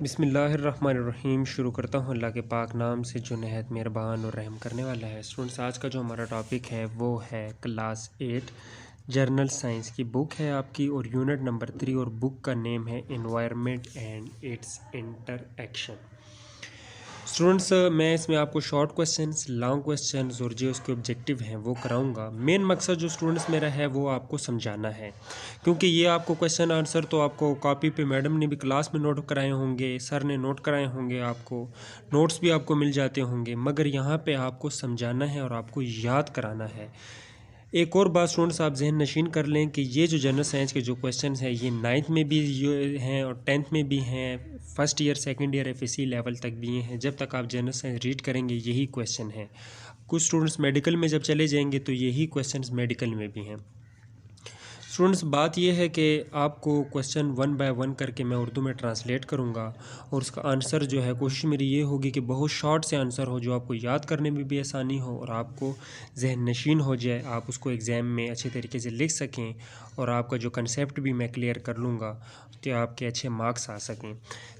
बिस्मिल्लाहिर्रहमानिर्रहीम। शुरू करता हूँ अल्लाह के पाक नाम से जो नहायत मेहरबान और रहम करने वाला है। स्टूडेंट्स, आज का जो हमारा टॉपिक है वो है क्लास 8 जर्नल साइंस की बुक है आपकी, और यूनिट नंबर 3, और बुक का नेम है environment and it's interaction. Students, मैं इसमें आपको शॉर्ट क्वेश्चंस, लॉन्ग क्वेश्चंस और जो उसके ऑब्जेक्टिव हैं वो कराऊंगा। मेन मकसद जो स्टूडेंट्स मेरा है वो आपको समझाना है, क्योंकि ये आपको क्वेश्चन आंसर तो आपको कॉपी पे मैडम ने भी क्लास में नोट कराए होंगे, सर ने नोट कराए होंगे, आपको नोट्स भी आपको मिल जाते होंगे, मगर यहाँ पे आपको समझाना है और आपको याद कराना है। एक और बात स्टूडेंट्स, आप जहन नशीन कर लें कि ये जो जनरल साइंस के जो क्वेश्चन हैं ये 9th में भी हैं और 10th में भी हैं, first year second year FSc level तक भी हैं। जब तक आप जनरल साइंस रीड करेंगे यही क्वेश्चन हैं। कुछ स्टूडेंट्स मेडिकल में जब चले जाएंगे तो यही क्वेश्चंस मेडिकल में भी हैं। स्टूडेंट्स, बात यह है कि आपको क्वेश्चन 1 बाय 1 करके मैं उर्दू में ट्रांसलेट करूंगा, और उसका आंसर जो है कोशिश मेरी ये होगी कि बहुत शॉर्ट से आंसर हो जो आपको याद करने में भी आसानी हो और आपको जहन नशीन हो जाए, आप उसको एग्ज़ाम में अच्छे तरीके से लिख सकें, और आपका जो कंसेप्ट भी मैं क्लियर कर लूँगा कि आपके अच्छे मार्क्स आ सकें।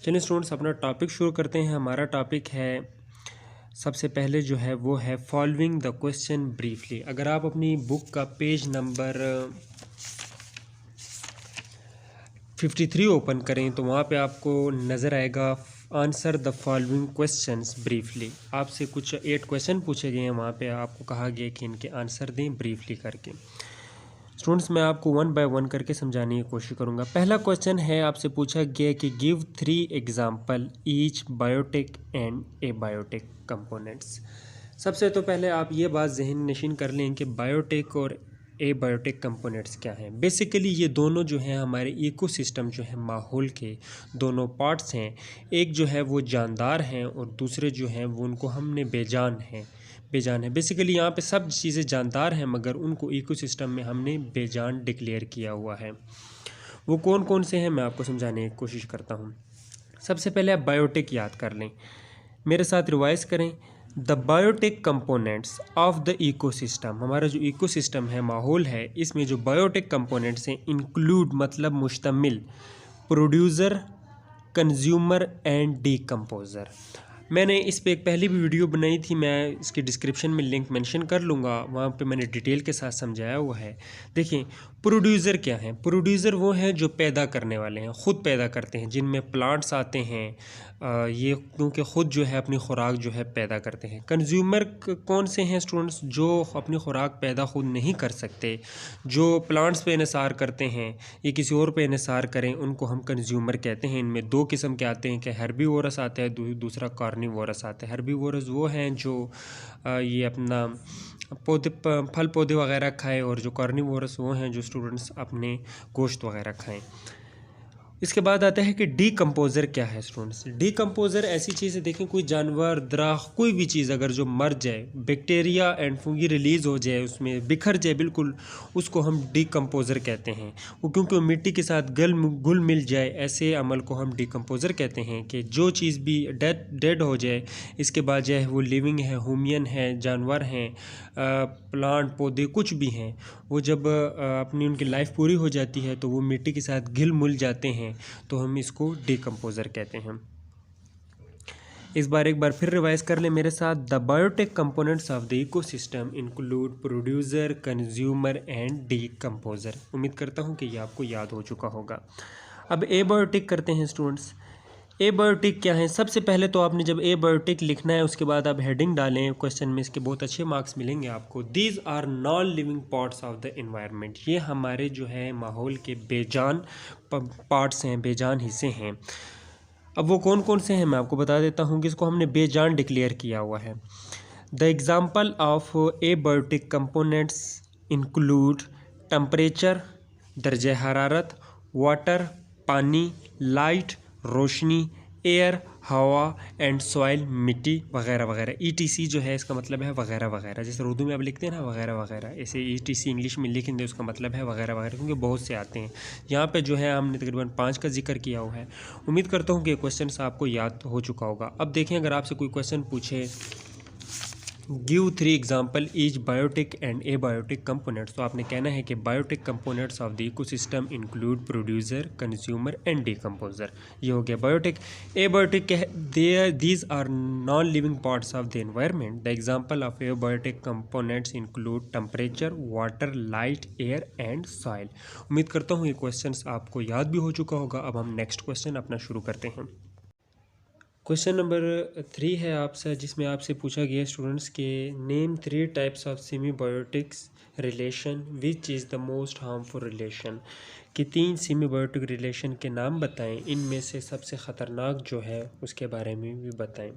चलिए स्टूडेंट्स, अपना टॉपिक शुरू करते हैं। हमारा टॉपिक है, सबसे पहले जो है वो है फॉलोइंग द क्वेश्चन ब्रीफली। अगर आप अपनी बुक का पेज नंबर 53 ओपन करें तो वहाँ पे आपको नज़र आएगा answer the following questions briefly. आपसे कुछ 8 क्वेश्चन पूछे गए हैं, वहाँ पे आपको कहा गया कि इनके आंसर दें ब्रीफली करके। स्टूडेंट्स, मैं आपको 1 बाय 1 करके समझाने की कोशिश करूँगा। पहला क्वेश्चन है, आपसे पूछा गया कि give 3 example each biotic and abiotic components. सबसे तो पहले आप ये बात जहन नशीन कर लें कि बायोटिक और एबायोटिक कंपोनेंट्स क्या हैं। बेसिकली ये दोनों जो हैं हमारे इकोसिस्टम जो है माहौल के दोनों पार्ट्स हैं। एक जो है वो जानदार हैं और दूसरे जो हैं वो उनको हमने बेजान है। बेसिकली यहाँ पे सब चीज़ें जानदार हैं, मगर उनको इकोसिस्टम में हमने बेजान डिक्लेयर किया हुआ है। वो कौन कौन से हैं मैं आपको समझाने की कोशिश करता हूँ। सबसे पहले आप बायोटिक याद कर लें, मेरे साथ रिवाइज करें। The biotic components of the ecosystem, हमारा जो इकोसिस्टम है, माहौल है, इसमें जो बायोटिक कंपोनेंट्स हैं इंक्लूड मतलब मुश्तमिल प्रोड्यूसर, कंज्यूमर एंड डीकम्पोज़र। मैंने इस पे एक पहली भी वीडियो बनाई थी, मैं इसके डिस्क्रिप्शन में लिंक मेंशन कर लूँगा, वहाँ पे मैंने डिटेल के साथ समझाया हुआ है। देखिए, प्रोड्यूसर क्या है। प्रोड्यूसर वो हैं जो पैदा करने वाले हैं, ख़ुद पैदा करते हैं, जिनमें प्लांट्स आते हैं, ये क्योंकि ख़ुद जो है अपनी खुराक जो है पैदा करते हैं। कंज्यूमर कौन से हैं स्टूडेंट्स, जो अपनी खुराक पैदा ख़ुद नहीं कर सकते, जो प्लांट्स पे इन्हिसार करते हैं या किसी और पे इन्हिसार करें, उनको हम कंज्यूमर कहते हैं। इनमें 2 किस्म के आते हैं कि हर्बीवोरस आता है, दूसरा कार्निवोरस आता है। हर्बीवोरस वो हैं जो ये अपना फल पौधे वगैरह खाएं, और जो कार्निवोरस वो हैं जो स्टूडेंट्स अपने गोश्त वगैरह खाएं। इसके बाद आता है कि डीकम्पोज़र क्या है स्टूडेंट्स। डीकम्पोज़र ऐसी चीज़ है, देखें, कोई जानवर, दरख्त, कोई भी चीज़ अगर जो मर जाए, बैक्टीरिया एंड फंगी रिलीज़ हो जाए, उसमें बिखर जाए बिल्कुल, उसको हम डीकम्पोज़र कहते हैं। वो क्योंकि वो मिट्टी के साथ घुल मिल जाए, ऐसे अमल को हम डीकम्पोज़र कहते हैं। कि जो चीज़ भी डेड हो जाए, इसके बाद चाहे वो लिविंग है, ह्यूमन है, जानवर हैं, प्लांट पौधे कुछ भी हैं, वो जब अपनी उनकी लाइफ पूरी हो जाती है तो वो मिट्टी के साथ घुल मिल जाते हैं, तो हम इसको डीकम्पोज़र कहते हैं। एक बार फिर रिवाइज कर लें मेरे साथ। The biotic components of the ecosystem include producer, consumer and decomposer. उम्मीद करता हूँ कि ये आपको याद हो चुका होगा। अब एबायोटिक करते हैं स्टूडेंट्स। एबायोटिक क्या है। सबसे पहले तो आपने जब एबायोटिक लिखना है, उसके बाद आप हेडिंग डालें क्वेश्चन में, इसके बहुत अच्छे मार्क्स मिलेंगे आपको। These are non living parts of the environment. ये हमारे जो है माहौल के बेजान पार्ट्स हैं, बेजान हिस्से हैं। अब वो कौन कौन से हैं मैं आपको बता देता हूँ कि इसको हमने बेजान डिक्लेयर किया हुआ है। The example of abiotic components include temperature, दर्जे हरारत, वाटर पानी, लाइट रोशनी, एयर हवा एंड सॉइल मिट्टी वगैरह वगैरह। ETC जो है इसका मतलब है वगैरह वगैरह, जैसे उर्दू में आप लिखते हैं ना वगैरह वगैरह, ऐसे ETC इंग्लिश में लिखेंगे उसका मतलब है वगैरह वगैरह, क्योंकि बहुत से आते हैं। यहाँ पे जो है हमने तकरीबन 5 का जिक्र किया हुआ है। उम्मीद करता हूँ कि ये क्वेश्चन आपको याद हो चुका होगा। अब देखें, अगर आपसे कोई क्वेश्चन पूछे give 3 example each biotic and abiotic components. तो आपने कहना है कि biotic components of the ecosystem include producer, consumer and decomposer. ये हो गया biotic. Abiotic these are non living parts of the environment. The example of abiotic components include temperature, water, light, air and soil. उम्मीद करता हूँ ये questions आपको याद भी हो चुका होगा। अब हम नेक्स्ट क्वेश्चन अपना शुरू करते हैं। क्वेश्चन नंबर 3 है आपसे, जिसमें आपसे पूछा गया स्टूडेंट्स के name 3 types of symbiotics relation which is the most harmful relation. कि 3 सीमीबायोटिक रिलेशन के नाम बताएं, इनमें से सबसे ख़तरनाक जो है उसके बारे में भी बताएं।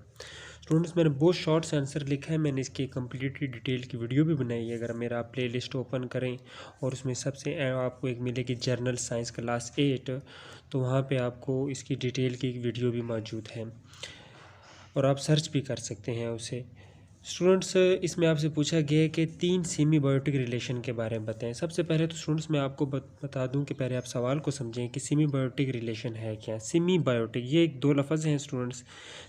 स्टूडेंट्स मैंने बहुत शॉर्ट से आंसर लिखा है, मैंने इसकी कम्प्लीटली डिटेल की वीडियो भी बनाई है। अगर मेरा आप प्ले लिस्ट ओपन करें और उसमें सबसे आपको एक मिलेगी जर्नल साइंस क्लास 8, तो वहाँ पे आपको इसकी डिटेल की एक वीडियो भी मौजूद है और आप सर्च भी कर सकते हैं उसे। स्टूडेंट्स इसमें आपसे पूछा गया है कि 3 सीमीबायोटिक रिलेशन के बारे में बताएं। सबसे पहले तो स्टूडेंट्स मैं आपको बता दूं कि पहले आप सवाल को समझें कि सीमीबायोटिक रिलेशन है क्या। सीमीबायोटिक ये एक 2 लफ्ज़ हैं स्टूडेंट्स।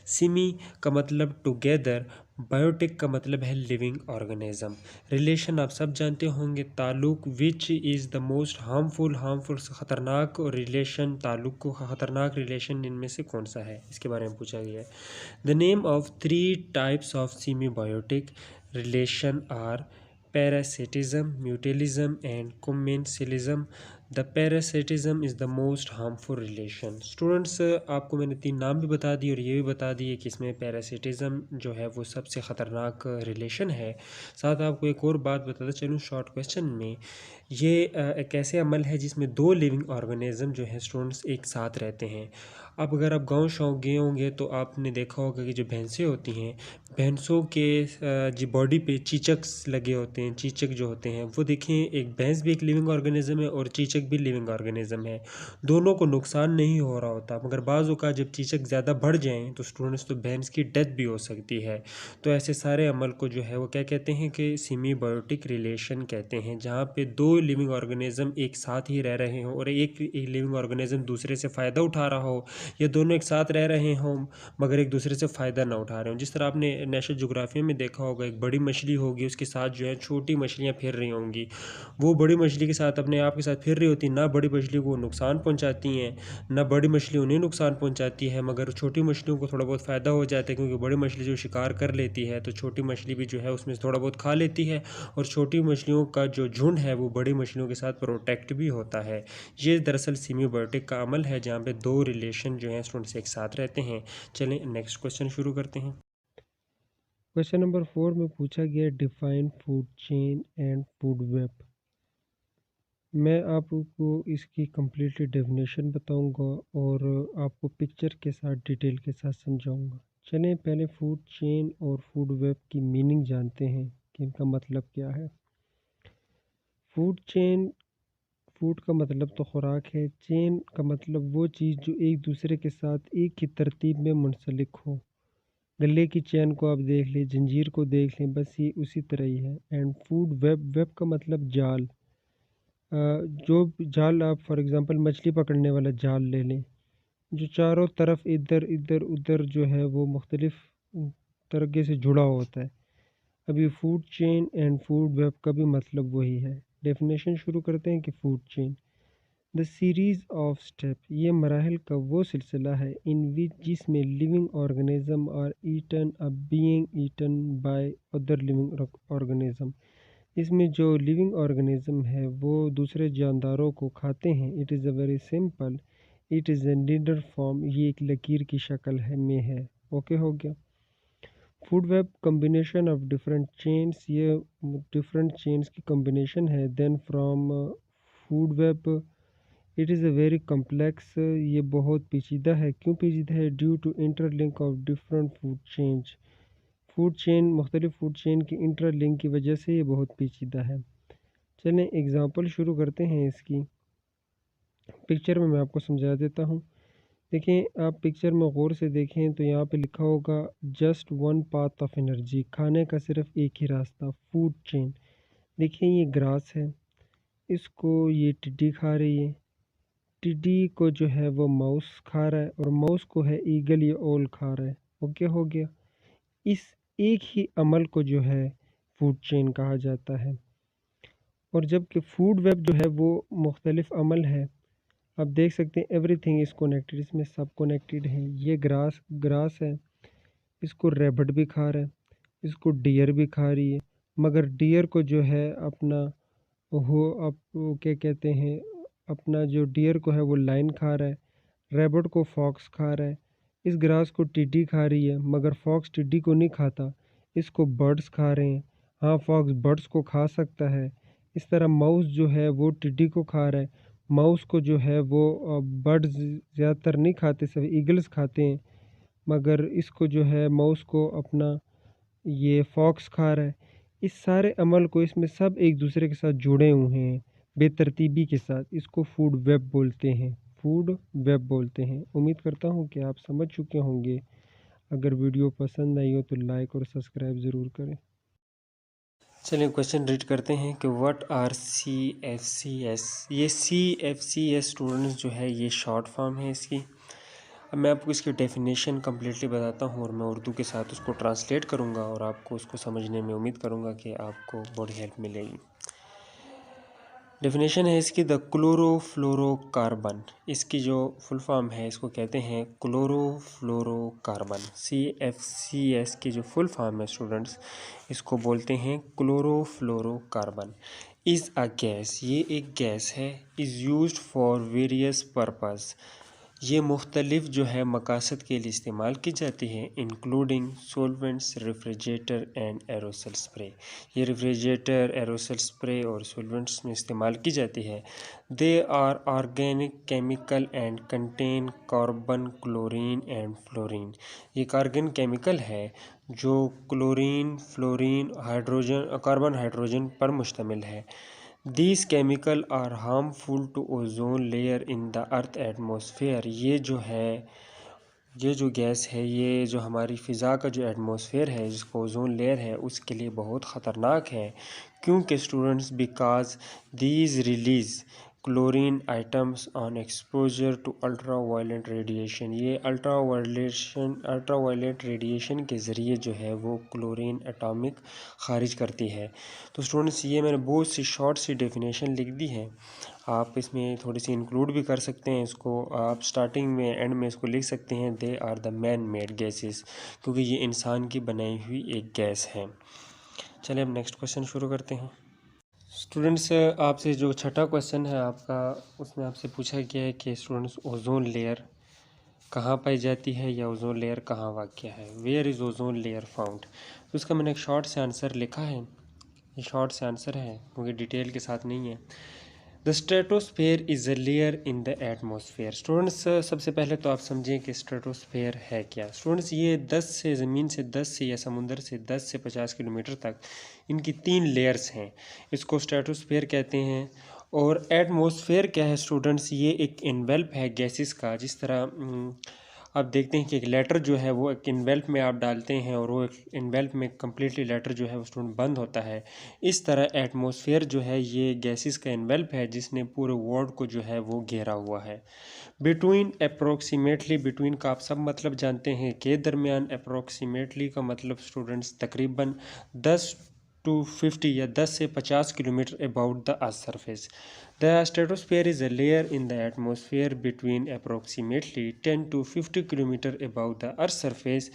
सीमी का मतलब टुगेदर, बायोटिक का मतलब है लिविंग ऑर्गेनिज्म। रिलेशन आप सब जानते होंगे, ताल्लुक। विच इज़ द मोस्ट हार्मफुल ख़तरनाक रिलेशन, ताल्लुक को ख़तरनाक रिलेशन इनमें से कौन सा है, इसके बारे में पूछा गया है। The name of 3 types of semibiotic relation are parasitism, mutualism and commensalism. The parasitism is the most harmful relation. Students आपको मैंने 3 नाम भी बता दिए और ये भी बता दिए कि इसमें पैरासिटिज़म जो है वो सबसे ख़तरनाक रिलेशन है। साथ आपको एक और बात बताता चलूँ शॉर्ट क्वेश्चन में, ये एक ऐसे अमल है जिसमें 2 लिविंग ऑर्गेनिज्म जो है स्टूडेंट्स एक साथ रहते हैं। अब अगर आप गाँव शाँव गए होंगे तो आपने देखा होगा कि जो भैंसें होती हैं, भैंसों के जो बॉडी पे चीचक्स लगे होते हैं, चीचक जो होते हैं वो देखें, एक भैंस भी एक लिविंग ऑर्गेनिज्म है और चीचक भी लिविंग ऑर्गेनिज्म है। दोनों को नुकसान नहीं हो रहा होता, मगर बाज़ औक़ात जब चीचक ज़्यादा बढ़ जाएँ तो स्टूडेंट्स तो भैंस की डेथ भी हो सकती है। तो ऐसे सारे अमल को जो है वो क्या कहते हैं कि सीमीबायोटिक रिलेशन कहते हैं, जहाँ पे 2 लिविंग ऑर्गेनिज्म एक साथ ही रह रहे हों और एक लिविंग ऑर्गेनिज्म दूसरे से फ़ायदा उठा रहा हो, ये दोनों एक साथ रह रहे हों मगर एक दूसरे से फ़ायदा ना उठा रहे हों। जिस तरह आपने नेशनल ज्योग्राफी में देखा होगा, एक बड़ी मछली होगी, उसके साथ जो है छोटी मछलियाँ फिर रही होंगी। वो बड़ी मछली के साथ अपने आप के साथ फिर रही होती, ना बड़ी मछली को नुकसान पहुँचाती हैं, ना बड़ी मछली उन्हें नुकसान पहुँचाती है, मगर छोटी मछलियों को थोड़ा बहुत फ़ायदा हो जाता है, क्योंकि बड़ी मछली जो शिकार कर लेती है तो छोटी मछली भी जो है उसमें से थोड़ा बहुत खा लेती है और छोटी मछलियों का जो झुंड है वो बड़ी मछलियों के साथ प्रोटेक्ट भी होता है। ये दरअसल सीमीबायोटिक का अमल है, जहाँ पे 2 रिलेशन जो हैं स्टूडेंट्स एक साथ रहते हैं। चलें नेक्स्ट क्वेश्चन शुरू करते हैं। क्वेश्चन नंबर 4 में पूछा गया define food chain and food web. मैं आपको इसकी कम्प्लीटली डेफिनेशन बताऊंगा और आपको पिक्चर के साथ डिटेल के साथ समझाऊंगा। चलें पहले फूड चेन और फूड वेब की मीनिंग जानते हैं कि इनका मतलब क्या है। फूड चेन, फूड का मतलब तो खुराक है, चेन का मतलब वो चीज़ जो एक दूसरे के साथ एक ही तरतीब में मुंसलिक हो। गले की चेन को आप देख लें, जंजीर को देख लें, बस ये उसी तरह ही है। एंड फूड वेब, वेब का मतलब जाल। जो जाल आप फॉर एग्ज़ाम्पल मछली पकड़ने वाला जाल ले लें, जो चारों तरफ इधर इधर उधर जो है वो मुख्तलिफ तरीके से जुड़ा होता है। अभी food chain and food web का भी मतलब वही है। डेफिनेशन शुरू करते हैं कि food chain the series of step, ये मराहल का वो सिलसिला है इन विच जिसमें living organism are eaten a being eaten by other living organism. इसमें जो लिविंग ऑर्गेनिज्म है वो दूसरे जानदारों को खाते हैं। It is a very simple, it is a leader form, ये एक लकीर की शक्ल है में है। ओके हो गया। Food web combination of different chains, ये डिफरेंट चेन्स की कम्बिनेशन है। Then from food web it is a very complex, ये बहुत पेचीदा है। क्यों पेचीदा है? Due to interlink of different food chains, food chain, मुख्तलिफ फूड चेन की इंटरलिंक की वजह से ये बहुत पेचीदा है। चलें एग्ज़ाम्पल शुरू करते हैं इसकी। पिक्चर में मैं आपको समझा देता हूँ। देखें, आप पिक्चर में गौर से देखें तो यहाँ पे लिखा होगा just one path of energy, खाने का सिर्फ एक ही रास्ता, फूड चेन। देखिए ये ग्रास है, इसको ये टिड्डी खा रही है, टिड्डी को जो है वो माउस खा रहा है और माउस को है ईगल या ओल खा रहा है। ओके हो गया। इस एक ही अमल को जो है फूड चेन कहा जाता है। और जबकि फूड वेब जो है वो मुख्तलिफ अमल है। आप देख सकते हैं एवरीथिंग इज़ कनेक्टेड, इसमें सब कनेक्टेड है। ये ग्रास है, इसको रैबिट भी खा रहा है, इसको डियर भी खा रही है, मगर डियर को जो है अपना वो क्या कहते हैं, अपना जो डियर को है वो लाइन खा रहा है, रैबिट को फॉक्स खा रहा है। इस ग्रास को टिड्डी खा रही है, मगर फॉक्स टिड्डी को नहीं खाता, इसको बर्ड्स खा रहे हैं। हाँ, फॉक्स बर्ड्स को खा सकता है। इस तरह माउस जो है वो टिड्डी को खा रहा है। माउस को जो है वो बर्ड्स ज़्यादातर नहीं खाते, सिर्फ ईगल्स खाते हैं, मगर इसको जो है माउस को अपना ये फॉक्स खा रहा है। इस सारे अमल को, इसमें सब एक दूसरे के साथ जुड़े हुए हैं बेतरतीबी के साथ। इसको फूड वेब बोलते हैं, फूड वेब बोलते हैं। उम्मीद करता हूँ कि आप समझ चुके होंगे। अगर वीडियो पसंद आई हो तो लाइक और सब्सक्राइब ज़रूर करें। चलिए क्वेश्चन रीड करते हैं कि व्हाट आर CFCS। ये CFCS स्टूडेंट्स जो है ये शॉर्ट फॉर्म है इसकी। अब मैं आपको इसकी डेफिनेशन कम्प्लीटली बताता हूँ और मैं उर्दू के साथ उसको ट्रांसलेट करूँगा और आपको उसको समझने में उम्मीद करूँगा कि आपको बड़ी हेल्प मिलेगी। डेफिनेशन है इसकी द क्लोरोफ्लोरोकार्बन। इसकी जो फुल फॉर्म है इसको कहते हैं क्लोरोफ्लोरोकार्बन। CFCS की जो फुल फॉर्म है स्टूडेंट्स इसको बोलते हैं क्लोरोफ्लोरोकार्बन। इज़ अ गैस, ये एक गैस है। Is used for various purpose, ये मुख्तलिफ जो है मकासद के लिए इस्तेमाल की जाती है, including solvents, refrigerator and aerosol spray. ये रेफ्रिजरेटर, एरोसल स्प्रे और सोलवेंट्स में इस्तेमाल की जाती है। They are organic chemical and contain carbon, chlorine and fluorine. ये कार्बन केमिकल है जो chlorine, fluorine, hydrogen, carbon, hydrogen पर मुश्तमिल है। These chemical are harmful to ozone layer in the earth atmosphere। ये जो गैस है, ये जो हमारी फ़िज़ा का जो एटमॉस्फेयर है, जिसको ओजोन लेयर है, उसके लिए बहुत ख़तरनाक है। क्योंकि students because these release chlorine items on exposure to ultraviolet radiation. ये अल्ट्रा वायलेट रेडिएशन के ज़रिए जो है वो क्लोरीन एटॉमिक खारिज करती है। तो स्टूडेंट्स ये मैंने बहुत सी शॉर्ट सी डेफिनेशन लिख दी है, आप इसमें थोड़ी सी इंक्लूड भी कर सकते हैं इसको। आप स्टार्टिंग में एंड में इसको लिख सकते हैं they are the man made gases, क्योंकि ये इंसान की बनाई हुई एक गैस है। चलिए अब नेक्स्ट क्वेश्चन शुरू करते हैं। स्टूडेंट्स आपसे जो छठा क्वेश्चन है आपका, उसमें आपसे पूछा गया है कि स्टूडेंट्स ओजोन लेयर कहाँ पाई जाती है या ओजोन लेयर कहाँ वाक़या है, where is ozone layer found. तो इसका मैंने एक शॉर्ट से आंसर लिखा है, ये शॉर्ट से आंसर है क्योंकि डिटेल के साथ नहीं है। The stratosphere is a layer in the atmosphere. Students सबसे पहले तो आप समझें कि स्ट्रेटोस्फेयर है क्या। स्टूडेंट्स ये 10 से ज़मीन से 10 से या समुंदर से 10 से 50 किलोमीटर तक इनकी 3 लेयर्स हैं, इसको स्ट्रेटोस्फेयर कहते हैं। और एटमॉस्फेयर क्या है स्टूडेंट्स, ये एक इन्वेल्प है गैसेस का। जिस तरह आप देखते हैं कि एक लेटर जो है वो एक इन्वेल्प में आप डालते हैं और वो एक इन्वेल्प में कम्प्लीटली लेटर जो है वो स्टूडेंट बंद होता है। इस तरह एटमॉस्फेयर जो है ये गैसेस का इन्वेल्प है जिसने पूरे वर्ल्ड को जो है वो घेरा हुआ है। बिटवीन अप्रोक्सीमेटली, बिटवीन का आप सब मतलब जानते हैं, के दरमियान। अप्रोक्सीमेटली का मतलब स्टूडेंट्स तकरीबन 10 टू 50 या 10 से 50 kilometre about the earth surface. The stratosphere is a layer in the atmosphere between approximately 10 to 50 kilometre about the earth surface.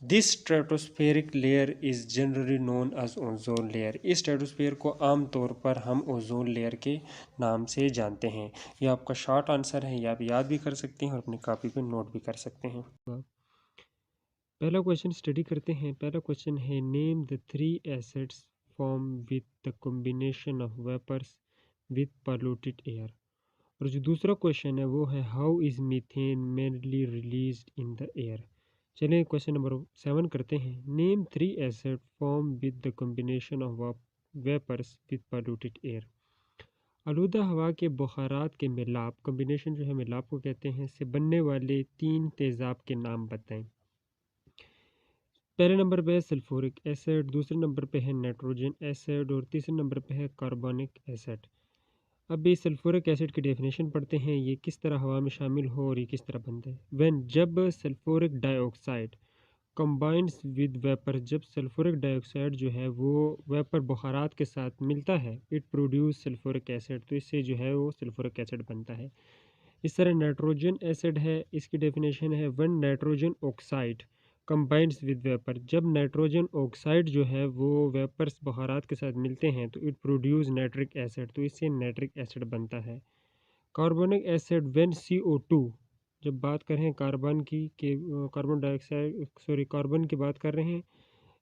This stratospheric layer is generally known as ozone layer. इस stratosphere को आम तौर पर हम ozone layer के नाम से जानते हैं। ये आपका शॉर्ट आंसर है, ये आप याद भी कर सकते हैं और अपनी कॉपी पे नोट भी कर सकते हैं। पहला क्वेश्चन स्टडी करते हैं। पहला क्वेश्चन है name the 3 acids form with the combination of vapours with polluted air. और जो दूसरा क्वेश्चन है वो है how is methane mainly released in the air. चलिए क्वेश्चन नंबर 7 करते हैं। Name 3 acid form with the combination of vapours with polluted air. आलूदा हवा के बुखारात के मिलाप, कॉम्बिनेशन जो है मिलाप को कहते हैं, से बनने वाले 3 तेज़ाब के नाम बताएं। पहले नंबर पे है सल्फ्यूरिक एसिड, दूसरे नंबर पे है नाइट्रोजन एसिड और तीसरे नंबर पे है कार्बोनिक एसिड। अब ये सल्फ्यूरिक एसिड की डेफिनेशन पढ़ते हैं, ये किस तरह हवा में शामिल हो और ये किस तरह बनता है। जब सल्फ्यूरिक डाइऑक्साइड कंबाइंड्स विद वेपर, जब सल्फ्यूरिक डाइऑक्साइड जो है वो वेपर बुखारात के साथ मिलता है, इट प्रोड्यूस सल्फ्यूरिक एसिड, तो इससे जो है वो सल्फ्यूरिक एसिड बनता है। इस तरह नाइट्रोजन एसिड है, इसकी डेफिनेशन है when nitrogen oxide combines with vapour, जब नाइट्रोजन ऑक्साइड जो है वो वेपर्स बुखारात के साथ मिलते हैं तो इट प्रोड्यूस नाइट्रिक एसिड, तो इससे नाइट्रिक एसिड बनता है। कार्बोनिक एसिड व्हेन CO2, जब बात करें कार्बन की के कार्बन डाइऑक्साइड कार्बन की बात कर रहे हैं,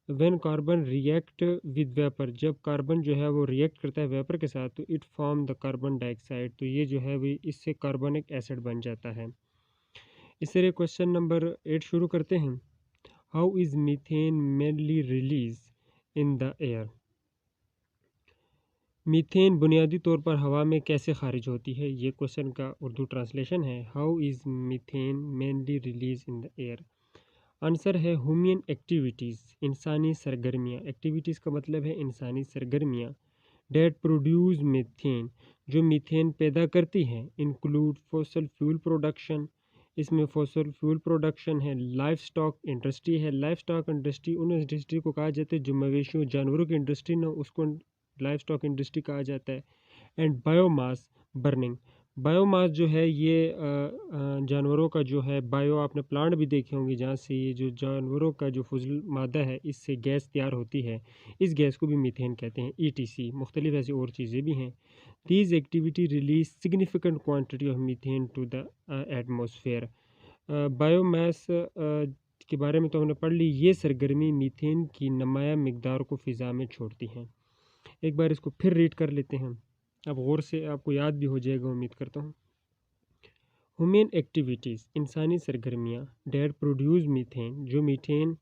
when carbon react with vapour, जब कार्बन जो है वो रिएक्ट करता है वेपर के साथ तो it form the carbon dioxide, तो ये जो है वो इससे कार्बनिक एसिड बन जाता है। इस तरह क्वेश्चन नंबर 8 शुरू करते हैं। How is methane mainly release in the air, methane बुनियादी तौर पर हवा में कैसे खारिज होती है, ये क्वेश्चन का उर्दू ट्रांसलेशन है। How is methane mainly release in the air. Answer है ह्यूमन एक्टिविटीज़, इंसानी सरगर्मियाँ। एक्टिविटीज़ का मतलब है इंसानी सरगर्मियाँ। डेट प्रोड्यूस मीथेन, जो मीथेन पैदा करती हैं, इंक्लूड फॉसल फ्यूल प्रोडक्शन, इसमें फॉसल फ्यूल प्रोडक्शन है। लाइफ स्टॉक इंडस्ट्री है, लाइफ स्टॉक इंडस्ट्री उन इंडस्ट्री को कहा जाता है जो मवेशियों जानवरों की इंडस्ट्री ना, उसको लाइफ स्टॉक इंडस्ट्री कहा जाता है। एंड बायोमास बर्निंग, बायोमास जो है ये जानवरों का जो है बायो, आपने प्लांट भी देखे होंगे जहाँ से ये जो जानवरों का जो फजल मादा है इससे गैस तैयार होती है, इस गैस को भी मीथेन कहते हैं। ETC मुख्तलिफ ऐसी और चीज़ें भी हैं। These activity release significant quantity of methane to the atmosphere. Biomass के बारे में तो हमने पढ़ ली, ये सरगर्मी मीथेन की नुमाया मिकदार को फ़िज़ा में छोड़ती हैं। एक बार इसको फिर रीड कर लेते हैं, अब गौर से आपको याद भी हो जाएगा उम्मीद करता हूँ। ह्यूमन एक्टिविटीज़, इंसानी सरगर्मियाँ, डेट प्रोड्यूस मीथेन, जो मीथेन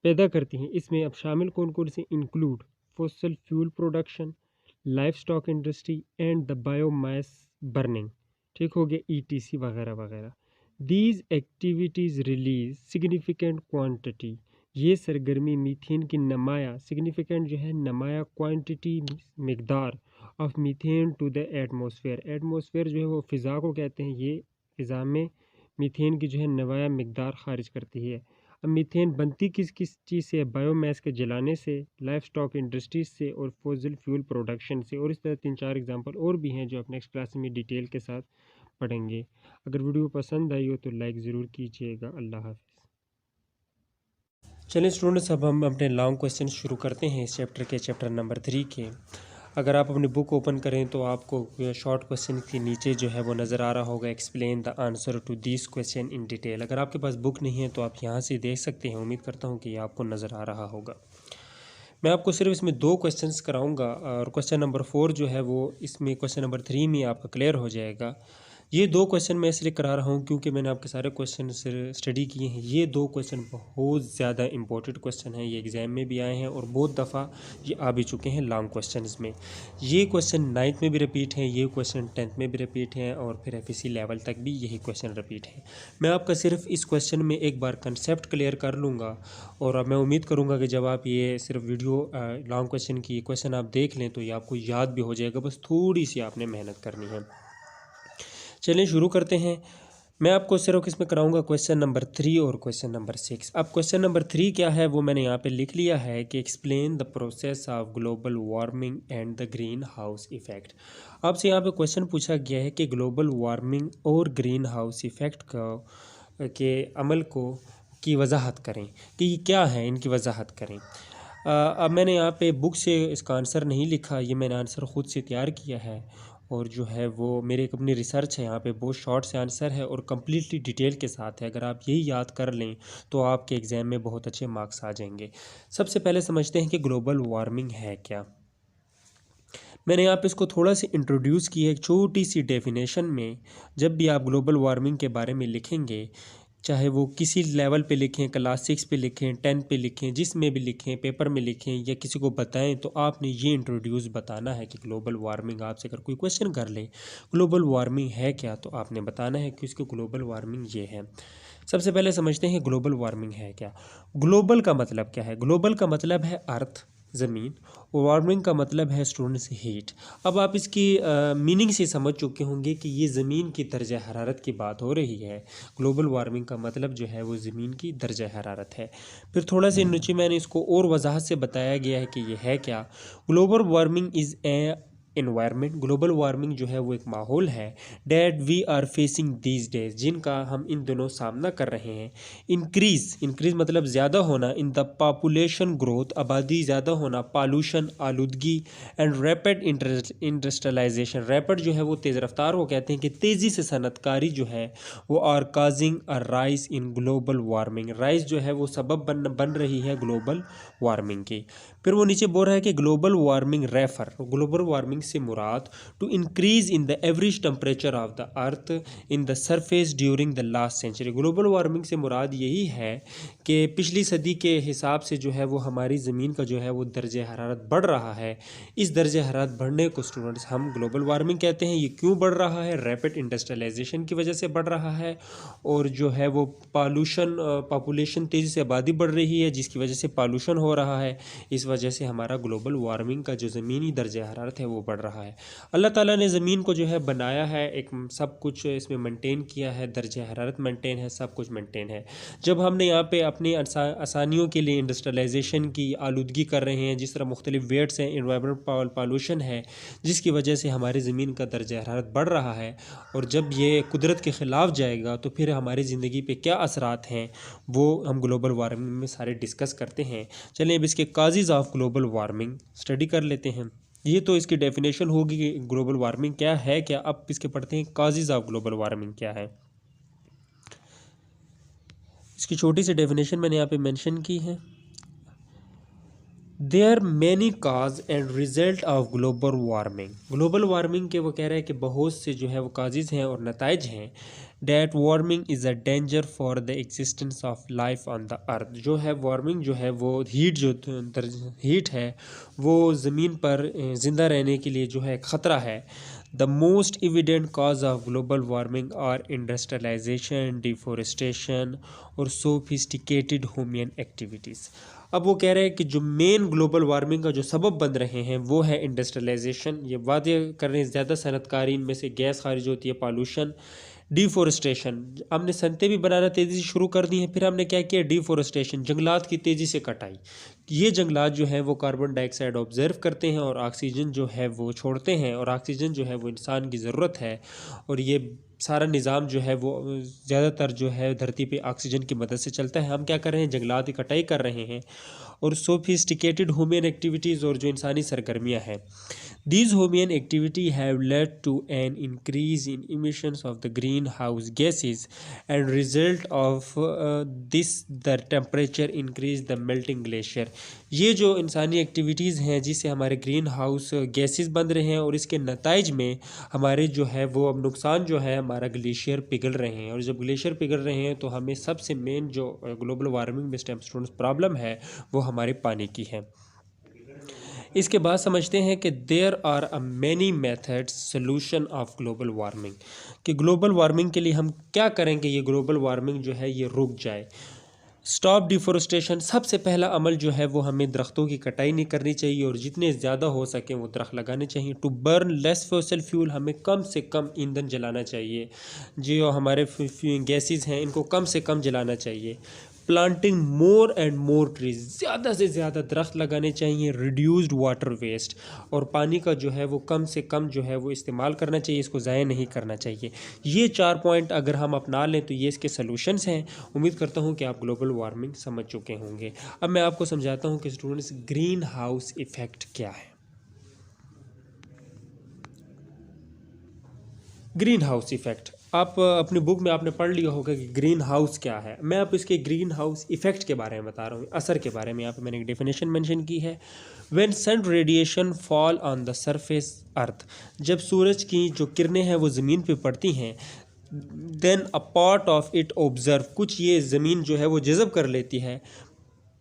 पैदा करती हैं, इसमें अब शामिल कौन कौन से, include fossil fuel production, livestock industry and the biomass burning, ठीक हो गया, ETC वगैरह वगैरह। These activities release significant quantity, ये सरगर्मी मीथेन की नुमाया, सिग्निफिकेंट जो है नुमाया, क्वांटिटी मिकदार of methane to the atmosphere, atmosphere जो है वो फ़िज़ा को कहते हैं, ये फ़िज़ा में मीथेन की जो है नुमाया मिकदार खारिज करती है। अब मीथेन बनती किस किस चीज़ से, बायोमास के जलाने से, लाइफ स्टॉक इंडस्ट्रीज से और फॉसिल फ्यूल प्रोडक्शन से, और इस तरह 3-4 एग्जांपल और भी हैं जो आप नेक्स्ट क्लास में डिटेल के साथ पढ़ेंगे। अगर वीडियो पसंद आई हो तो लाइक ज़रूर कीजिएगा। अल्लाह हाफ़िज़। चलिए स्टूडेंट्स, अब हम अपने लॉन्ग क्वेश्चन शुरू करते हैं इस चैप्टर के, चैप्टर नंबर 3 के। अगर आप अपनी बुक ओपन करें तो आपको शॉर्ट क्वेश्चन के नीचे जो है वो नज़र आ रहा होगा, explain the answer to this question in detail. अगर आपके पास बुक नहीं है तो आप यहाँ से देख सकते हैं, उम्मीद करता हूँ कि ये आपको नज़र आ रहा होगा। मैं आपको सिर्फ इसमें 2 क्वेश्चंस कराऊंगा और क्वेश्चन नंबर 4 जो है वो इसमें क्वेश्चन नंबर 3 में आपका क्लियर हो जाएगा। ये 2 क्वेश्चन मैं इसलिए करा रहा हूँ क्योंकि मैंने आपके सारे क्वेश्चन स्टडी किए हैं। ये 2 क्वेश्चन बहुत ज़्यादा इंपॉर्टेंट क्वेश्चन हैं, ये एग्ज़ाम में भी आए हैं और बहुत दफ़ा ये आ भी चुके हैं लॉन्ग क्वेश्चंस में। ये क्वेश्चन 9th में भी रिपीट हैं, ये क्वेश्चन 10th में भी रिपीट हैं और फिर FEC लेवल तक भी यही क्वेश्चन रिपीट हैं। मैं आपका सिर्फ इस क्वेश्चन में एक बार कंसेप्ट क्लियर कर लूँगा और अब मैं उम्मीद करूँगा कि जब आप ये सिर्फ वीडियो लॉन्ग क्वेश्चन की क्वेश्चन आप देख लें तो ये आपको याद भी हो जाएगा, बस थोड़ी सी आपने मेहनत करनी है। चलिए शुरू करते हैं। मैं आपको सिर्फ इसमें कराऊंगा क्वेश्चन नंबर 3 और क्वेश्चन नंबर 6। अब क्वेश्चन नंबर 3 क्या है वो मैंने यहाँ पे लिख लिया है कि explain the process of global warming and the green house effect. आपसे यहाँ पे क्वेश्चन पूछा गया है कि ग्लोबल वार्मिंग और ग्रीन हाउस इफ़ेक्ट के अमल को की वजाहत करें कि ये क्या है, इनकी वजाहत करें। अब मैंने यहाँ पे बुक से इसका आंसर नहीं लिखा, ये मैंने आंसर ख़ुद से तैयार किया है और जो है वो मेरी एक अपनी रिसर्च है। यहाँ पे बहुत शॉर्ट से आंसर है और कम्प्लीटली डिटेल के साथ है। अगर आप यही याद कर लें तो आपके एग्ज़ाम में बहुत अच्छे मार्क्स आ जाएंगे। सबसे पहले समझते हैं कि ग्लोबल वार्मिंग है क्या। मैंने यहाँ पे इसको थोड़ा सा इंट्रोड्यूस किया है एक छोटी सी डेफिनेशन में। जब भी आप ग्लोबल वार्मिंग के बारे में लिखेंगे, चाहे वो किसी लेवल पे लिखें, क्लास 6 पे लिखें, 10 पे लिखें, जिसमें भी लिखें, पेपर में लिखें या किसी को बताएं, तो आपने ये इंट्रोड्यूस बताना है कि ग्लोबल वार्मिंग, आपसे अगर कोई क्वेश्चन कर ले ग्लोबल वार्मिंग है क्या, तो आपने बताना है कि उसको ग्लोबल वार्मिंग ये है। सबसे पहले समझते हैं ग्लोबल वार्मिंग है क्या। ग्लोबल का मतलब क्या है। ग्लोबल का मतलब है अर्थ, ज़मीन, और वार्मिंग का मतलब है स्टूडेंट्स हीट। अब आप इसकी मीनिंग से समझ चुके होंगे कि ये ज़मीन की दर्जा हरारत की बात हो रही है। ग्लोबल वार्मिंग का मतलब जो है वो ज़मीन की दर्जा हरारत है। फिर थोड़ा सा नीचे मैंने इसको और वजाहत से बताया गया है कि ये है क्या। Global warming is a environment, global warming जो है वो एक माहौल है that we are facing these days, जिनका हम इन दिनों सामना कर रहे हैं। इंक्रीज मतलब ज़्यादा होना, इन द पॉपुलेशन ग्रोथ, आबादी ज़्यादा होना, पॉल्यूशन आलूदगी, एंड रैपिड इंडस्ट्रियलाइजेशन, रैपिड जो है वो तेज़ रफ्तार को कहते हैं कि तेज़ी से सनतकारी जो है वो are causing a rise in global warming, rise जो है वो सबब बन रही है ग्लोबल वार्मिंग की। फिर वो नीचे बोल रहा है कि global warming refer, global warming से मुराद to increase in the average temperature of the earth in the surface during the last century. Global warming से मुराद यही है कि पिछली सदी के हिसाब से जो है वो हमारी ज़मीन का जो है वो दर्जे हरारत बढ़ रहा है। इस दर्जे हरारत बढ़ने को स्टूडेंट्स हम ग्लोबल वार्मिंग कहते हैं। ये क्यों बढ़ रहा है? रैपिड इंडस्ट्रियलाइजेशन की वजह से बढ़ रहा है, और जो है वो पॉपुलेशन तेज़ी से आबादी बढ़ रही है जिसकी वजह से पॉल्यूशन हो रहा है। इस वजह से हमारा ग्लोबल वार्मिंग का जो ज़मीनी दर्जा हरारत है वो बढ़ रहा है। अल्लाह ताला ने ज़मीन को जो है बनाया है, एक सब कुछ इसमें मेंटेन किया है, दर्जा हरारत मेंटेन है, सब कुछ मेंटेन है। जब हमने यहाँ पे अपनी आसानियों के लिए इंडस्ट्रियलाइजेशन की आलूदगी कर रहे हैं, जिस तरह मुख्तलिफ वेट्स हैं, इन्वायरमेंट पॉल्यूशन है, जिसकी वजह से हमारी ज़मीन का दर्जा हरारत बढ़ रहा है, और जब ये कुदरत के ख़िलाफ़ जाएगा तो फिर हमारी ज़िंदगी पे क्या असरात हैं वो हम ग्लोबल वार्मिंग में सारे डिस्कस करते हैं। चलिए अब इसके causes of global warming study कर लेते हैं। ये तो इसकी डेफिनेशन होगी कि ग्लोबल वार्मिंग क्या है क्या। अब इसके पढ़ते हैं काजेज़ ऑफ ग्लोबल वार्मिंग क्या है। इसकी छोटी सी डेफिनेशन मैंने यहाँ पे मेंशन की है। There many cause and result of global warming, global warming के वो कह रहे हैं कि बहुत से जो है वो काजेज़ हैं और नताइज हैं। That warming is a danger for the existence of life on the earth, जो है वार्मिंग जो है वो हीट है वो ज़मीन पर ज़िंदा रहने के लिए जो है ख़तरा है। The most evident cause of global warming are industrialisation, deforestation और सोफिस्टिकेटेड ह्यूमन एक्टिविटीज़। अब वो कह रहे हैं कि जो मेन ग्लोबल वार्मिंग का जो सबब बन रहे हैं वो है इंडस्ट्रियलाइजेशन, ये वादे कर रहे हैं ज़्यादा सनतकारी, इनमें से गैस खारिज होती है, पॉल्यूशन, डिफॉरेस्टेशन, हमने सनतें भी बनाना तेज़ी से शुरू कर दी हैं। फिर हमने क्या किया? डिफॉरेस्टेशन, जंगलात की तेज़ी से कटाई। ये जंगलात जो है वो कार्बन डाइऑक्साइड ऑब्जर्व करते हैं और ऑक्सीजन जो है वो छोड़ते हैं, और ऑक्सीजन जो है वो इंसान की ज़रूरत है, और ये सारा निज़ाम जो है वो ज़्यादातर जो है धरती पे ऑक्सीजन की मदद से चलता है। हम क्या कर रहे हैं? जंगलात की कटाई कर रहे हैं। और सोफिस्टिकेटेड ह्यूमन एक्टिविटीज़, और जो इंसानी सरगर्मियाँ हैं, these human activity have led to an increase in emissions of the greenhouse gases, and result of this the temperature increase the melting glacier। ये जो इंसानी एक्टिविटीज़ हैं जिससे हमारे ग्रीन हाउस गैसेस बन रहे हैं, और इसके नताइज में हमारे जो है वो अब नुकसान जो है हमारा ग्लेशियर पिघल रहे हैं। और जब ग्लेशियर पिघल रहे हैं तो हमें सबसे मेन जो ग्लोबल वार्मिंग में स्टूडेंट्स प्रॉब्लम है वो हमारे पानी की है। इसके बाद समझते हैं कि there are a many methods solution of global warming, कि ग्लोबल वार्मिंग के लिए हम क्या करें कि ये ग्लोबल वार्मिंग जो है ये रुक जाए। स्टॉप डिफॉरेस्टेशन, सबसे पहला अमल जो है वो हमें दरख्तों की कटाई नहीं करनी चाहिए, और जितने ज़्यादा हो सकें वो दरख्त लगाने चाहिए। To burn less fossil fuel, हमें कम से कम ईंधन जलाना चाहिए। जो हमारे गैसेस हैं इनको कम से कम जलाना चाहिए। Planting more and more trees, ज़्यादा से ज़्यादा दरख्त लगाने चाहिए। रिड्यूस्ड वाटर वेस्ट, और पानी का जो है वो कम से कम जो है वो इस्तेमाल करना चाहिए, इसको ज़ाया नहीं करना चाहिए। ये 4 पॉइंट अगर हम अपना लें तो ये इसके सलूशंस हैं। उम्मीद करता हूँ कि आप ग्लोबल वार्मिंग समझ चुके होंगे। अब मैं आपको समझाता हूँ कि स्टूडेंट्स ग्रीन हाउस इफ़ेक्ट क्या है। ग्रीन हाउस इफ़ेक्ट, आप अपनी बुक में आपने पढ़ लिया होगा कि ग्रीन हाउस क्या है। मैं अब इसके ग्रीन हाउस इफ़ेक्ट के बारे में बता रहा हूँ, असर के बारे में। यहाँ पे मैंने एक डेफिनेशन मेंशन की है। When sun radiation fall on the surface earth, जब सूरज की जो किरणें हैं वो ज़मीन पे पड़ती हैं, then a part of it observe, कुछ ये ज़मीन जो है वो जज़ब कर लेती है,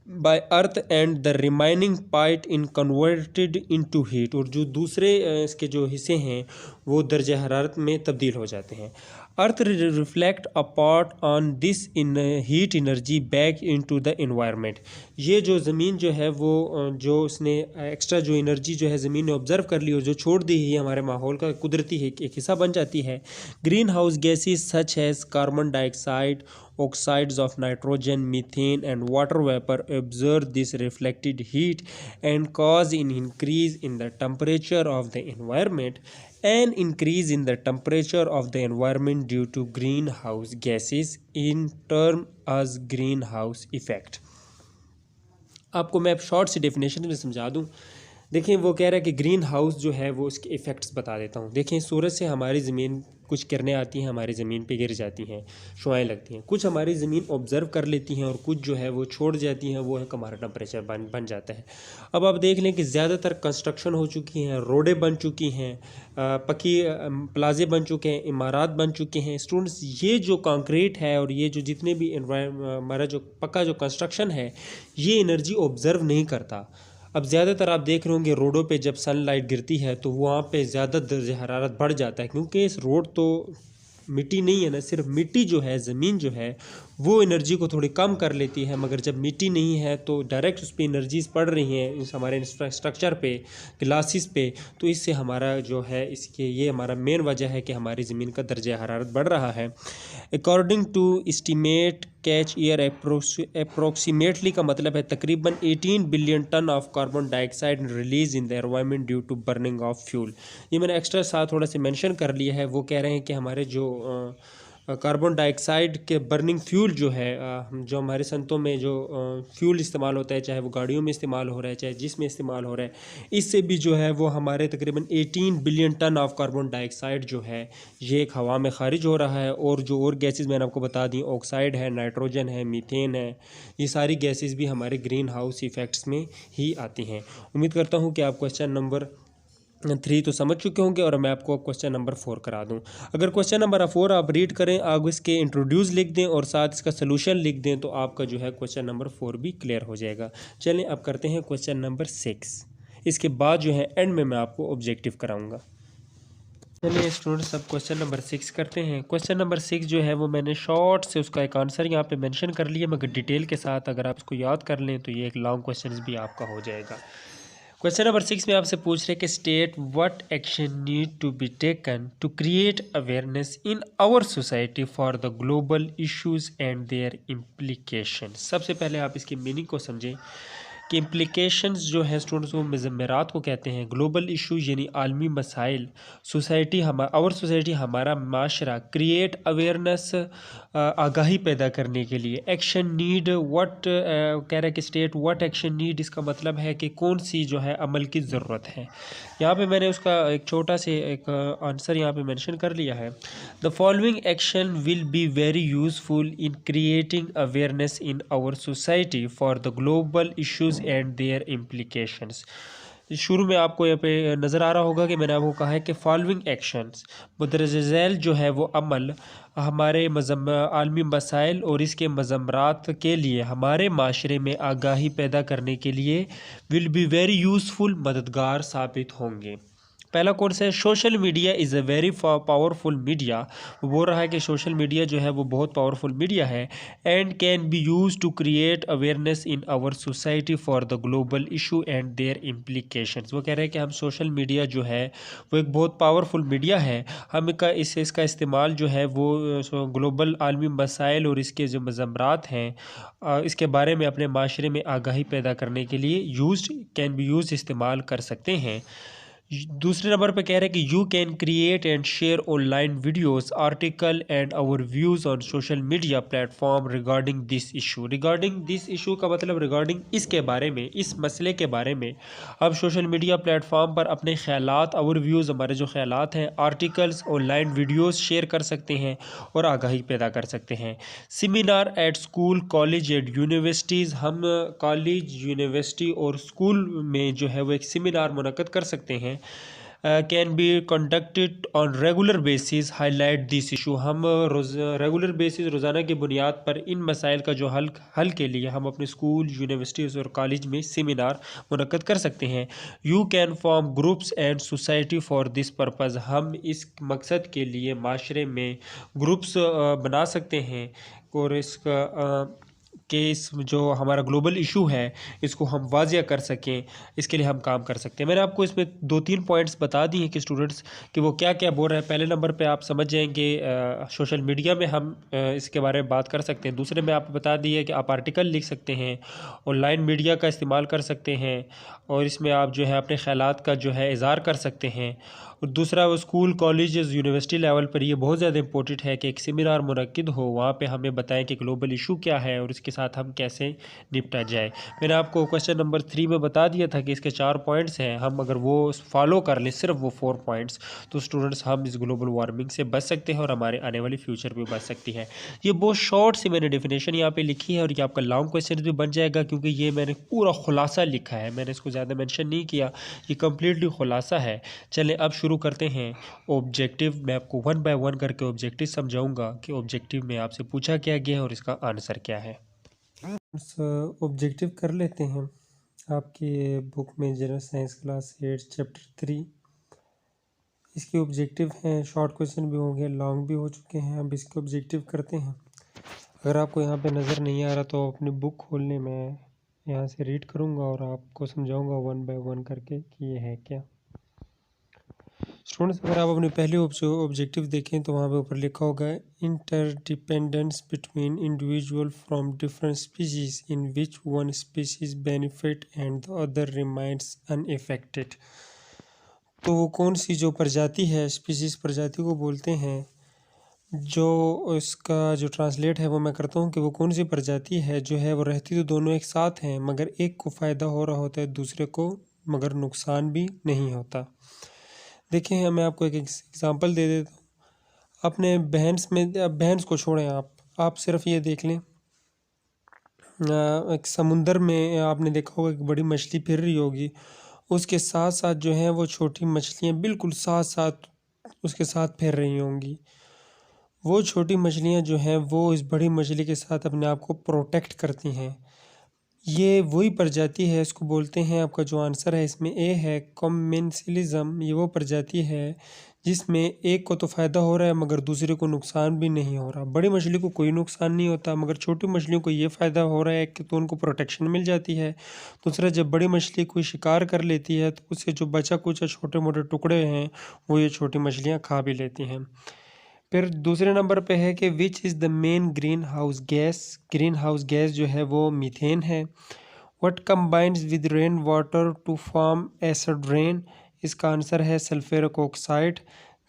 by earth and the remaining part in converted into heat, और जो दूसरे इसके जो हिस्से हैं वो दर्जा हरारत में तब्दील हो जाते हैं। Earth reflect a part on this in heat energy back into the environment. ये जो ज़मीन जो है वो जो उसने एक्स्ट्रा जो एनर्जी जो है ज़मीन ने ऑब्जर्व कर ली और जो छोड़ दी है हमारे माहौल का कुदरती है एक हिस्सा बन जाती है। Greenhouse gases such as carbon dioxide, oxides of nitrogen, methane and water vapor absorb this reflected heat and cause an increase in the temperature of the environment. An increase in the temperature of the environment due to greenhouse gases in term as greenhouse effect. आपको मैं short सी definition में समझा दूं। देखें वो कह रहा है कि ग्रीन हाउस जो है वो उसके इफ़ेक्ट्स बता देता हूँ। देखें सूरज से हमारी ज़मीन कुछ किरणें आती हैं, हमारी ज़मीन पे गिर जाती हैं, शुआएं लगती हैं। कुछ हमारी ज़मीन ऑब्ज़र्व कर लेती हैं और कुछ जो है वो छोड़ जाती हैं, वो है हमारा टेम्परेचर बन जाता है। अब आप देख लें कि ज़्यादातर कंस्ट्रक्शन हो चुकी हैं, रोडें बन चुकी हैं, पक्की प्लाजे बन चुके हैं, इमारात बन चुके हैं। स्टूडेंट्स ये जो कंक्रीट है और ये जो जितने भी हमारा जो पक्का जो कंस्ट्रक्शन है ये एनर्जी ऑब्ज़र्व नहीं करता। अब ज़्यादातर आप देख रहे होंगे रोडों पे जब सनलाइट गिरती है तो वहाँ पे ज़्यादा दर्जे हरारत बढ़ जाता है, क्योंकि इस रोड तो मिट्टी नहीं है ना, सिर्फ मिट्टी जो है ज़मीन जो है वो एनर्जी को थोड़ी कम कर लेती है। मगर जब मिट्टी नहीं है तो डायरेक्ट उस पर एनर्जीज पड़ रही हैं इस हमारे इंफ्रास्ट्रक्चर पे, ग्लासेस पे, तो इससे हमारा जो है इसके ये हमारा मेन वजह है कि हमारी ज़मीन का दर्जा हरारत बढ़ रहा है। According to estimate each year approximately का मतलब है तकरीबन 18 billion ton of carbon dioxide release in the environment due to burning of fuel. ये मैंने एक्स्ट्रा साथ थोड़ा सा मेंशन कर लिया है। वो कह रहे हैं कि हमारे जो कार्बन डाइऑक्साइड के बर्निंग फ्यूल जो है जो हमारे संतों में जो फ्यूल इस्तेमाल होता है, चाहे वो गाड़ियों में इस्तेमाल हो रहा है चाहे जिसमें इस्तेमाल हो रहा है, इससे भी जो है वो हमारे तकरीबन 18 billion ton of carbon dioxide जो है ये एक हवा में खारिज हो रहा है। और जो और गैसेस मैंने आपको बता दी, ऑक्साइड है, नाइट्रोजन है, मीथेन है, ये सारी गैसेस भी हमारे ग्रीन हाउस इफ़ेक्ट्स में ही आती हैं। उम्मीद करता हूँ कि आप क्वेश्चन नंबर 3 तो समझ चुके होंगे और मैं आपको क्वेश्चन नंबर 4 करा दूं। अगर क्वेश्चन नंबर 4 आप रीड करें, आप इसके इंट्रोड्यूस लिख दें और साथ इसका सलूशन लिख दें तो आपका जो है क्वेश्चन नंबर 4 भी क्लियर हो जाएगा। चलें अब करते हैं क्वेश्चन नंबर 6। इसके बाद जो है एंड में मैं आपको ऑब्जेक्टिव कराऊंगा। चलिए स्टूडेंट्स अब क्वेश्चन नंबर 6 करते हैं। क्वेश्चन नंबर 6 जो है वो मैंने शॉर्ट से उसका एक आंसर यहाँ पे मेंशन कर लिया, मगर डिटेल के साथ अगर आप इसको याद कर लें तो ये एक लॉन्ग क्वेश्चन भी आपका हो जाएगा। क्वेश्चन नंबर 6 में आपसे पूछ रहे कि state what action need to be taken to create awareness in our society for the global issues and their implication. सबसे पहले आप इसकी मीनिंग को समझें कि इम्प्लीकेशंस जो है स्टूडेंट्स वो मज़म्मरात को कहते हैं। ग्लोबल इशू यानी आलमी मसाइल, सोसाइटी आवर सोसाइटी हमारा माशरा क्रिएट अवेयरनेस आगाही पैदा करने के लिए। एक्शन नीड व्हाट कह रहा है कि स्टेट व्हाट एक्शन नीड, इसका मतलब है कि कौन सी जो है अमल की ज़रूरत है। यहाँ पे मैंने उसका एक छोटा से एक आंसर यहाँ पे मेंशन कर लिया है। The following action will be very useful in creating awareness in our society for the global issues and their implications. शुरू में आपको यहाँ पे नज़र आ रहा होगा कि मैंने आपको कहा है कि फॉलोइंग एक्शंस, मुदरज़ैल जो है वो अमल हमारे आलमी मसाइल और इसके मज़म्मरात के लिए हमारे माशरे में आगाही पैदा करने के लिए विल बी वेरी यूज़फुल, मददगार साबित होंगे। पहला कौन सा है? Social media is a very powerful media. वो बोल रहा है कि सोशल मीडिया जो है वो बहुत पावरफुल मीडिया है and can be use to create awareness in our society for the global issue and their implications. वो कह रहे हैं कि हम सोशल मीडिया जो है वो एक बहुत पावरफुल मीडिया है, हम इसका इस्तेमाल जो है वो ग्लोबल आलमी मसाइल और इसके जो मज़म्मरात हैं इसके बारे में अपने माशरे में आगाही पैदा करने के लिए कैन बी यूज इस्तेमाल कर सकते हैं। दूसरे नंबर पे कह रहे हैं कि you can create and share online videos, article and our views on social media platform regarding this issue. Regarding this issue का मतलब रिगार्डिंग इसके बारे में, इस मसले के बारे में अब सोशल मीडिया प्लेटफॉर्म पर अपने ख्यालात, आवर व्यूज़ हमारे जो ख्यालात हैं, आर्टिकल्स, ऑनलाइन वीडियोज़ शेयर कर सकते हैं और आगाही पैदा कर सकते हैं। Seminar at school, college and universities, हम कॉलेज, यूनिवर्सिटी और स्कूल में जो है वो एक सेमिनार मुनक्कद कर सकते हैं can be conducted on regular basis highlight this issue. हम रेगुलर बेसिस रोज़ाना की बुनियाद पर इन मसाइल का जो हल के लिए हम अपने स्कूल, यूनिवर्सिटीज़ और कॉलेज में सेमिनार मुनक्कद कर सकते हैं। You can form groups and society for this purpose. हम इस मकसद के लिए माशरे में ग्रुप्स बना सकते हैं और इसका कि इस जो हमारा ग्लोबल इशू है इसको हम वाजिया कर सकें, इसके लिए हम काम कर सकते हैं। मैंने आपको इसमें 2-3 पॉइंट्स बता दिए कि स्टूडेंट्स कि वो क्या क्या बोल रहे हैं। पहले नंबर पे आप समझ जाएंगे सोशल मीडिया में हम इसके बारे में बात कर सकते हैं। दूसरे में आपको बता दिए कि आप आर्टिकल लिख सकते हैं, ऑनलाइन मीडिया का इस्तेमाल कर सकते हैं और इसमें आप जो है अपने ख़यालात का जो है इज़हार कर सकते हैं। और दूसरा वो स्कूल, कॉलेजेस, यूनिवर्सिटी लेवल पर ये बहुत ज़्यादा इंपॉर्टेंट है कि एक सेमिनार मुनक्किद हो, वहाँ पे हमें बताएं कि ग्लोबल इशू क्या है और इसके साथ हम कैसे निपटा जाए। मैंने आपको क्वेश्चन नंबर 3 में बता दिया था कि इसके 4 पॉइंट्स हैं, हम अगर वो फॉलो कर लें सिर्फ वो 4 पॉइंट्स, तो स्टूडेंट्स हम इस ग्लोबल वार्मिंग से बच सकते हैं और हमारे आने वाले फ्यूचर भी बच सकती है। ये बहुत शॉर्ट सी मैंने डेफिनेशन यहाँ पे लिखी है और ये आपका लॉन्ग क्वेश्चन भी बन जाएगा क्योंकि ये मैंने पूरा खुलासा लिखा है, मैंने इसको ज़्यादा मेंशन नहीं किया, ये कम्प्लीटली खुलासा है। चलें अब शुरू करते हैं ऑब्जेक्टिव। मैं आपको वन बाय वन करके ऑब्जेक्टिव समझाऊंगा कि ऑब्जेक्टिव में आपसे पूछा क्या गया है और इसका आंसर क्या है। ऑब्जेक्टिव कर लेते हैं। आपकी बुक में जनरल साइंस क्लास 8 चैप्टर 3 इसके ऑब्जेक्टिव हैं। शॉर्ट क्वेश्चन भी होंगे, लॉन्ग भी हो चुके हैं। अब इसके ऑब्जेक्टिव करते हैं। अगर आपको यहाँ पे नज़र नहीं आ रहा तो अपनी बुक खोलने में यहाँ से रीड करूँगा और आपको समझाऊँगा वन बाय वन करके कि ये है क्या। स्टूडेंट्स, अगर आप अपने पहले ऑब्जेक्टिव देखें तो वहाँ पे ऊपर लिखा होगा interdependence between individual from different species in which one species benefit and the other remains unaffected. तो वो कौन सी जो प्रजाति है, स्पीशीज प्रजाति को बोलते हैं, जो इसका जो ट्रांसलेट है वो मैं करता हूँ कि वो कौन सी प्रजाति है जो है वो रहती तो दोनों एक साथ हैं मगर एक को फ़ायदा हो रहा होता है दूसरे को मगर नुकसान भी नहीं होता। देखिए मैं आपको एक एग्ज़ाम्पल दे देता हूँ। अपने बहन्स को छोड़ें, आप सिर्फ ये देख लें, एक समुंदर में आपने देखा होगा कि बड़ी मछली फिर रही होगी, उसके साथ साथ जो है वो छोटी मछलियाँ बिल्कुल साथ साथ उसके साथ फिर रही होंगी। वो छोटी मछलियाँ जो हैं वो इस बड़ी मछली के साथ अपने आप को प्रोटेक्ट करती हैं। ये वही प्रजाति है, इसको बोलते हैं, आपका जो आंसर है इसमें ए है, कॉमेंसलिज्म। ये वो प्रजाति है जिसमें एक को तो फ़ायदा हो रहा है मगर दूसरे को नुकसान भी नहीं हो रहा। बड़ी मछली को कोई नुकसान नहीं होता मगर छोटी मछलियों को ये फ़ायदा हो रहा है कि तो उनको प्रोटेक्शन मिल जाती है। दूसरा, जब बड़ी मछली कोई शिकार कर लेती है तो उससे जो बचा कुचा छोटे मोटे टुकड़े हैं वो ये छोटी मछलियाँ खा भी लेती हैं। फिर दूसरे नंबर पे है कि which is the main greenhouse gas. Greenhouse gas जो है वो मीथेन है। What combines with rain water to form acid rain. इसका आंसर है sulphuric oxide.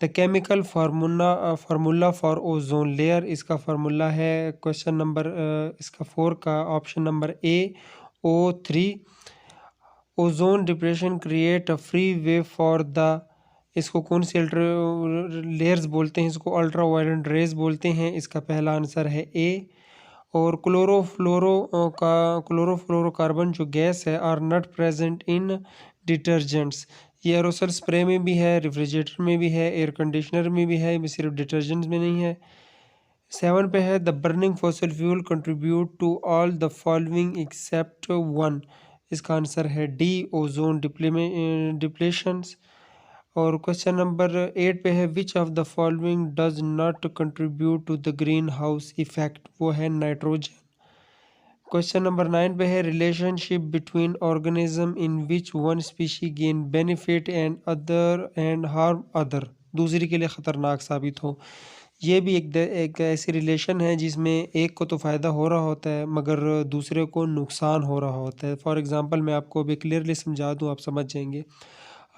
The chemical formula for ozone layer. इसका फार्मूला है क्वेश्चन नंबर इसका 4 का option number A O3। Ozone depression create a free way for the, इसको कौन सी layers बोलते हैं, इसको अल्ट्रा वायलेट रेज बोलते हैं। इसका पहला आंसर है ए। और क्लोरोफ्लोरोकार्बन जो गैस है are not present in detergents. ये एरोसल स्प्रे में भी है, रेफ्रिजरेटर में भी है, एयर कंडीशनर में भी है, सिर्फ डिटर्जेंट्स में नहीं है। 7 पे है the burning fossil fuel contribute to all the following except one. इसका आंसर है डी, ओजोन डिप्लेशंस। और क्वेश्चन नंबर 8 पे है which of the following does not contribute to the greenhouse effect. वो है नाइट्रोजन। क्वेश्चन नंबर 9 पे है relationship between organism in which one species gain benefit and harm other. दूसरी के लिए ख़तरनाक साबित हो। ये भी एक ऐसी रिलेशन है जिसमें एक को तो फ़ायदा हो रहा होता है मगर दूसरे को नुकसान हो रहा होता है। फॉर एग्ज़ाम्पल मैं आपको अभी क्लियरली समझा दूँ, आप समझ जाएंगे।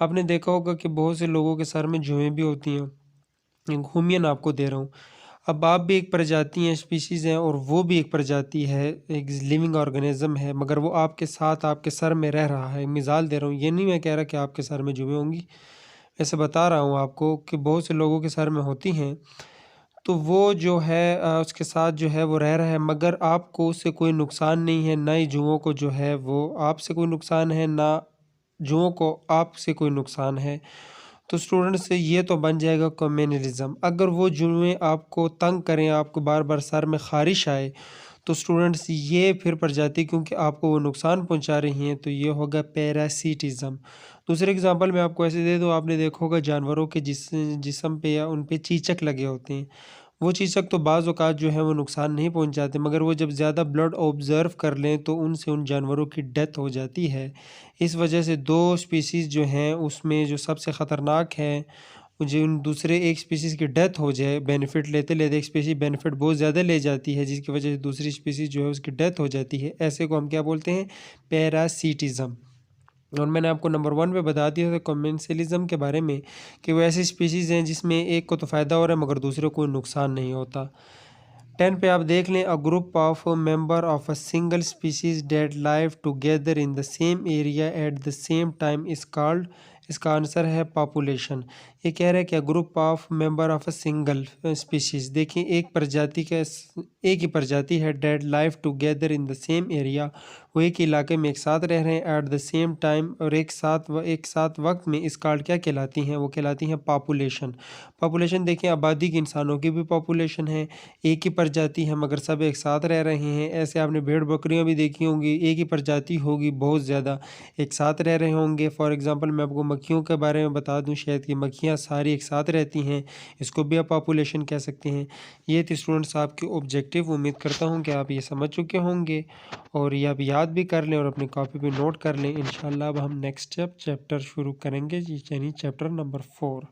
आपने देखा होगा कि बहुत से लोगों के सर में जुएँ भी होती हैं। घूमियन आपको दे रहा हूँ। अब आप भी एक प्रजाति हैं, स्पीशीज़ हैं, और वो भी एक प्रजाति है, एक लिविंग ऑर्गेनिज्म है, मगर वो आपके साथ आपके सर में रह रहा है। मिसाल दे रहा हूँ, ये नहीं मैं कह रहा कि आपके सर में जुएँ होंगी, ऐसे बता रहा हूँ आपको कि बहुत से लोगों के सर में होती हैं। तो वो जो है उसके साथ जो है वो रह रहा है मगर आपको उससे कोई नुकसान नहीं है, ना ही जुओं को जो है वो आपसे कोई नुकसान है, ना जुओं को आपसे कोई नुकसान है। तो स्टूडेंट्स ये तो बन जाएगा कम्युनलिज्म। अगर वो जुए आपको तंग करें, आपको बार बार सर में ख़ारिश आए, तो स्टूडेंट्स ये फिर प्रजाति क्योंकि आपको वो नुकसान पहुंचा रही हैं, तो ये होगा पैरासिटिज़म। दूसरे एग्जांपल मैं आपको ऐसे दे दूँ, आपने देखा होगा जानवरों के जिस्म पे या उन पे चीचक लगे होते हैं। वो चीचक तो बाज़ औक़ात जो है वो नुकसान नहीं पहुंचाते, मगर वो जब ज़्यादा ब्लड ऑब्ज़र्व कर लें तो उनसे उन जानवरों की डेथ हो जाती है। इस वजह से दो स्पीसीज़ जो हैं उसमें जो सबसे ख़तरनाक है, जिन दूसरे एक स्पीसीज़ की डेथ हो जाए, बेनिफिट लेते लेते एक स्पीसी बेनिफिट बहुत ज़्यादा ले जाती है, जिसकी वजह से दूसरी स्पीसीज़ जो है उसकी डेथ हो जाती है, ऐसे को हम क्या बोलते हैं? पैरासिटिज़म। और मैंने आपको नंबर 1 पे बता दिया था कमेंसलिज्म के बारे में कि वो ऐसी स्पीसीज़ हैं जिसमें एक को तो फ़ायदा हो रहा है मगर दूसरे को नुकसान नहीं होता। 10 पे आप देख लें, a group of member of a single species that live together in the same area at the same time is called. इसका आंसर है पॉपुलेशन। ये कह रहा है कि group of member of a single species, देखिए एक ही प्रजाति है, that live together in the same area, वो एक इलाके में एक साथ रह रहे हैं, एट द सेम टाइम और एक साथ वक्त में, इस कार्ड क्या कहलाती हैं? वो कहलाती हैं पॉपुलेशन। पॉपुलेशन देखिए, आबादी के इंसानों की भी पॉपुलेशन है, एक ही प्रजाति है मगर सब एक साथ रह रहे हैं। ऐसे आपने भेड़ बकरियां भी देखी होंगी, एक ही प्रजाति होगी, बहुत ज़्यादा एक साथ रह रहे होंगे। फॉर एग्जांपल मैं आपको मक्खियों के बारे में बता दूं, शहद की मक्खियां सारी एक साथ रहती हैं, इसको भी आप पॉपुलेशन कह सकते हैं। ये थी स्टूडेंट्स आपके ऑब्जेक्टिव। उम्मीद करता हूँ कि आप ये समझ चुके होंगे और ये आप याद भी कर लें और अपनी कॉपी पे नोट कर लें। इंशाल्लाह अब हम नेक्स्ट चैप्टर शुरू करेंगे, यानी चैप्टर नंबर 4।